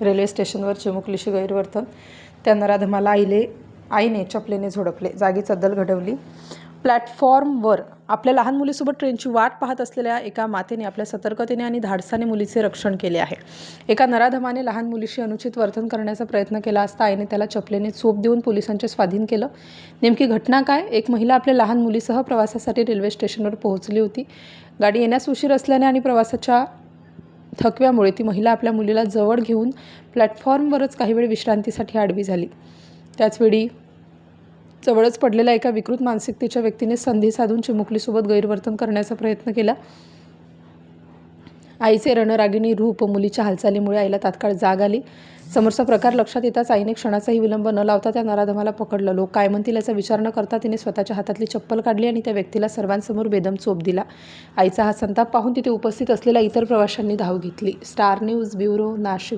Railway स्टेशनवर चिमुकलीशी गैरवर्तन, त्या नराधमाला आईने चपलेने झोडपले, जागीच अद्दल घडवली. प्लॅटफॉर्मवर आपल्या लहान मुलीसोबत ट्रेनची वाट पाहत असलेल्या एका मातेने आपल्या सतर्कतेने आणि धाडसाने मुलीचे रक्षण केले आहे. एका नराधमाने लहान मुलीशी अनुचित वर्तन करण्याचा प्रयत्न केला असता आईने त्याला चपलेने चोप देऊन पोलिसांच्या स्वाधीन केलं. नेमकी घटना काय? एक महिला आपल्या लहान मुलीसह प्रवासासाठी रेल्वे स्टेशनवर पोहोचली होती. गाडी येण्यास उशीर असल्याने आणि प्रवासाच्या थकव्यामुळे ती महिला आपल्या मुलीला जवळ घेऊन प्लॅटफॉर्मवरच काही वेळ विश्रांतीसाठी आडवी झाली. त्याचवेळी जवळच पडलेल्या एका विकृत मानसिकतेच्या व्यक्तीने संधी साधून चिमुकलीसोबत गैरवर्तन करण्याचा प्रयत्न केला. आईचे रणरागिणी रूप, मुलीच्या हालचालीमुळे आईला तात्काळ जाग आली. समोरचा प्रकार लक्षात येताच आईने क्षणाचाही विलंब न लावता त्या नराधमाला पकडलं. लोक काय म्हणतील याचा विचार न करता तिने स्वतःच्या हातातली चप्पल काढली आणि त्या व्यक्तीला सर्वांसमोर बेदम चोप दिला. आईचा हा संताप पाहून तिथे उपस्थित असलेल्या इतर प्रवाशांनी धाव घेतली. Star news bureau, Nashik.